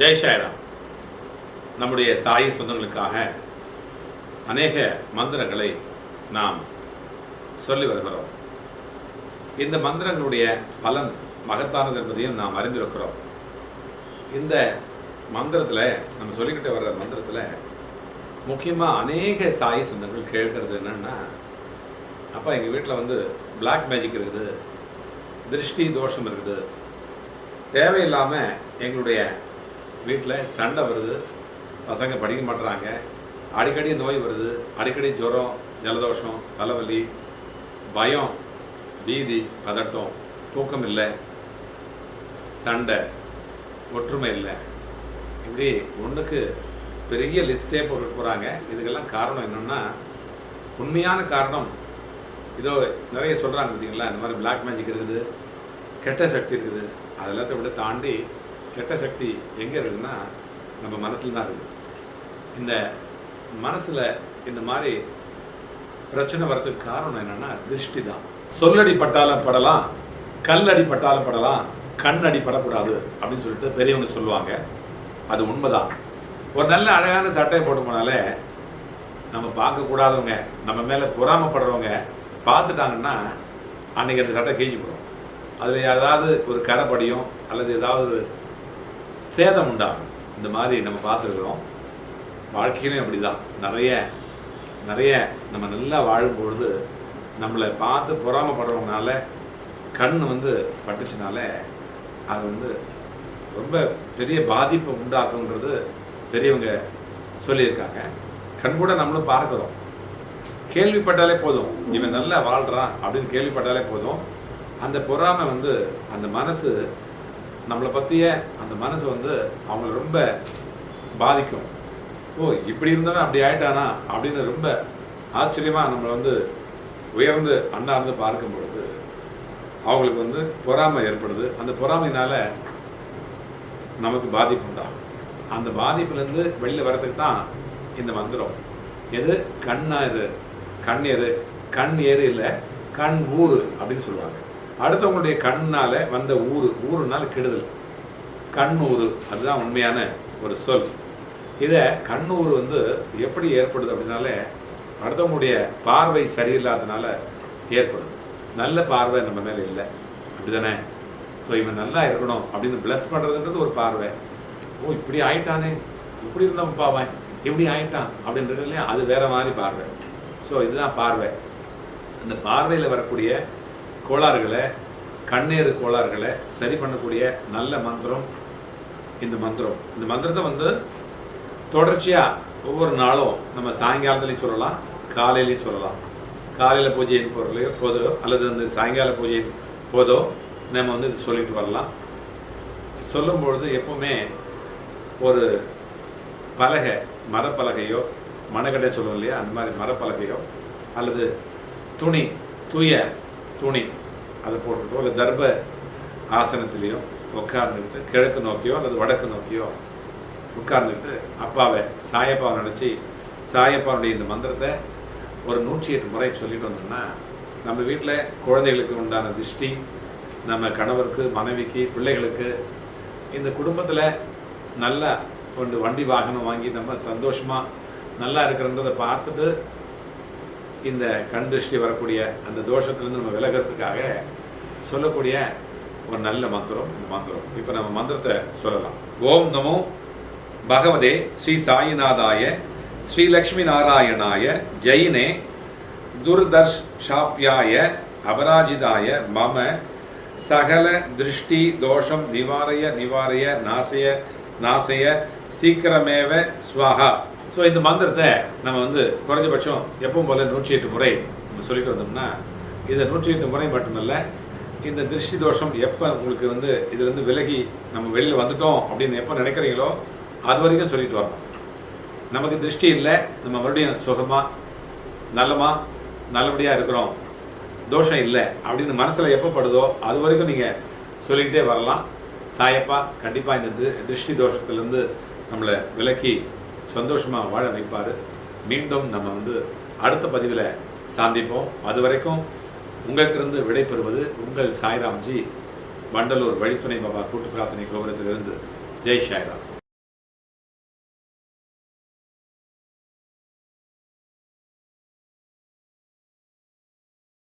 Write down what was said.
ஜெய் ஷாய்ராம். நம்முடைய சாயி சொந்தங்களுக்காக அநேக மந்திரங்களை நாம் சொல்லி வருகிறோம். இந்த மந்திரங்களுடைய பலன் மகத்தானது என்பதையும் நாம் அறிந்திருக்கிறோம். இந்த மந்திரத்தில் நம்ம சொல்லிக்கிட்டு வர்ற மந்திரத்தில் முக்கியமாக அநேக சாயி சொந்தங்கள் கேட்கறது என்னென்னா, அப்பா எங்கள் வீட்டில் பிளாக் மேஜிக் இருக்குது, திருஷ்டி தோஷம் இருக்குது, தேவையில்லாமல் எங்களுடைய வீட்டில் சண்டை வருது, பசங்க படிக்க மாட்டுறாங்க, அடிக்கடி நோய் வருது, அடிக்கடி ஜுரம், ஜலதோஷம், தலைவலி, பயம், பீதி, பதட்டம், தூக்கம் இல்லை, சண்டை, ஒற்றுமை இல்லை, இப்படி ஒன்றுக்கு பெரிய லிஸ்ட்டே போட்டு போகிறாங்க. இதுக்கெல்லாம் காரணம் என்னென்னா, உண்மையான காரணம் இதோ நிறைய சொல்கிறாங்க பார்த்தீங்களா, இந்த மாதிரி பிளாக் மேஜிக் இருக்குது, கெட்ட சக்தி இருக்குது. அதெல்லாத்தை விட தாண்டி கெட்ட சக்தி எங்கே இருக்குதுன்னா நம்ம மனசில் தான் இருக்குது. இந்த மனசில் இந்த மாதிரி பிரச்சனை வர்றதுக்கு காரணம் என்னென்னா திருஷ்டி தான். சொல்லடி பட்டாலும் படலாம், கல்லடி பட்டாலும் படலாம், கண் அடி படக்கூடாது அப்படின்னு சொல்லிட்டு பெரியவங்க சொல்லுவாங்க. அது உண்மைதான். ஒரு நல்ல அழகான சட்டையை போட்டு போனாலே நம்ம பார்க்கக்கூடாதவங்க, நம்ம மேலே பொறாமப்படுறவங்க பார்த்துட்டாங்கன்னா அன்றைக்கி அந்த சட்டை கிழிஞ்சு போடும். அதில் ஏதாவது ஒரு கரைப்படியும் அல்லது ஏதாவது சேதம் உண்டாகும். இந்த மாதிரி நம்ம பார்த்துருக்குறோம். வாழ்க்கையிலும் அப்படி தான். நிறைய நம்ம நல்லா வாழும்பொழுது நம்மளை பார்த்து பொறாமப்படுறவங்கனால கண் பட்டுச்சுனால அது ரொம்ப பெரிய பாதிப்பை உண்டாக்குன்றது பெரியவங்க சொல்லியிருக்காங்க. கண் கூட நம்மளும் பார்க்குறோம். கேள்விப்பட்டாலே போதும், இவன் நல்லா வாழ்கிறான் அப்படின்னு கேள்விப்பட்டாலே போதும், அந்த பொறாமை அந்த மனசு நம்மளை பற்றிய அந்த மனசு அவங்கள ரொம்ப பாதிக்கும். ஓ, இப்படி இருந்தவன் அப்படி ஆயிட்டானா அப்படின்னு ரொம்ப ஆச்சரியமாக நம்மளை உயர்ந்து அண்ணார்ந்து பார்க்கும் பொழுது அவங்களுக்கு பொறாமை ஏற்படுது. அந்த பொறாமையினால் நமக்கு பாதிப்பு உண்டாகும். அந்த பாதிப்புலேருந்து வெளியில் வர்றதுக்கு தான் இந்த மந்திரம். எது கண்ணா, இது கண் எது, கண் ஏறு இல்லை, கண் ஊறு அப்படின்னு சொல்லுவாங்க. அடுத்தவங்களுடைய கண்ணால் வந்த ஊருனால் கெடுதல், கண்ணூறு, அதுதான் உண்மையான ஒரு சொல். இதை கண்ணூறு எப்படி ஏற்படுது அப்படின்னாலே அடுத்தவங்களுடைய பார்வை சரியில்லாதனால ஏற்படுது. நல்ல பார்வை நம்ம மேலே இல்லை, அப்படி தானே? ஸோ இவன் நல்லா இருக்கணும் அப்படின்னு ப்ளஸ் பண்ணுறதுன்றது ஒரு பார்வை. ஓ, இப்படி ஆயிட்டானே, இப்படி இருந்தவன் பாவன் இப்படி ஆயிட்டான் அப்படின்றது இல்லையா, அது வேற மாதிரி பார்வை. ஸோ இதுதான் பார்வை. அந்த பார்வையில் வரக்கூடிய கோளாறுகளை, கண்ணேறு கோளாறுகளை சரி பண்ணக்கூடிய நல்ல மந்திரம் இந்த மந்திரம். இந்த மந்திரத்தை தொடர்ச்சியாக ஒவ்வொரு நாளும் நம்ம சாயங்காலத்துலேயும் சொல்லலாம், காலையிலையும் சொல்லலாம். காலையில் பூஜையின் போதோ அல்லது அந்த சாயங்கால பூஜை போதோ நம்ம இது சொல்லிட்டு வரலாம். சொல்லும்பொழுது எப்பவுமே ஒரு பலகை, மரப்பலகையோ, மணக்கட்டை சொல்லுவோம் இல்லையா, அந்த மாதிரி மரப்பலகையோ அல்லது துணி, தூய துணி அதை போட்டுக்கிட்டோ இல்லை தர்ப ஆசனத்திலையோ உட்கார்ந்துக்கிட்டு கிழக்கு நோக்கியோ அல்லது வடக்கு நோக்கியோ உட்கார்ந்துக்கிட்டு அப்பாவை, சாயப்பாவை நினச்சி சாயப்பாவுடைய இந்த மந்திரத்தை ஒரு 108 முறை சொல்லிட்டு வந்தோம்னா நம்ம வீட்டில் குழந்தைகளுக்கு உண்டான திருஷ்டி, நம்ம கணவருக்கு, மனைவிக்கு, பிள்ளைகளுக்கு, இந்த குடும்பத்தில் நல்ல ஒரு வண்டி வாகனம் வாங்கி நம்ம சந்தோஷமாக நல்லா இருக்கிறன்றதை பார்த்துட்டு இந்த கண் திருஷ்டி வரக்கூடிய அந்த தோஷத்துலேருந்து நம்ம விலகிறதுக்காக சொல்லக்கூடிய ஒரு நல்ல மந்திரம் இந்த மந்திரம். இப்போ நம்ம மந்திரத்தை சொல்லலாம். ஓம் நமோ பகவதே ஸ்ரீ சாயிநாதாய ஸ்ரீ லக்ஷ்மி நாராயணாய ஜெயினே துர்தர்ஷாப்யாய அபராஜிதாய மம சகல திருஷ்டி தோஷம் நிவாரய நாசய சீக்கிரமேவ ஸ்வாஹா. ஸோ இந்த மந்திரத்தை நம்ம குறைஞ்சபட்சம் எப்பவும் போல 108 முறை நம்ம சொல்லிட்டு வந்தோம்னா, இதை 108 முறை மட்டுமல்ல, இந்த திருஷ்டி தோஷம் எப்போ உங்களுக்கு இதுலேருந்து விலகி நம்ம வெளியில் வந்துட்டோம் அப்படின்னு எப்போ நினைக்கிறீங்களோ அது வரைக்கும் சொல்லிட்டு வரணும். நமக்கு திருஷ்டி இல்லை, நம்ம மறுபடியும் சுகமாக நல்லபடியாக இருக்கிறோம், தோஷம் இல்லை அப்படின்னு மனசில் எப்போ படுதோ அது வரைக்கும் நீங்கள் சொல்லிக்கிட்டே வரலாம். சாயப்பா கண்டிப்பாக இந்த திருஷ்டி தோஷத்துலேருந்து நம்மளை விலக்கி சந்தோஷமாக வாழ வைப்பார். மீண்டும் நம்ம அடுத்த பதிவில் சந்திப்போம். அது வரைக்கும் உங்களிடத்திலிருந்து விடைபெறுவது உங்கள் சாய்ராம்ஜி, வண்டலூர் வழித்துணை பாபா கூட்டு பிரார்த்தனை கோபுரத்திலிருந்து. ஜெய் சாய்ராம்.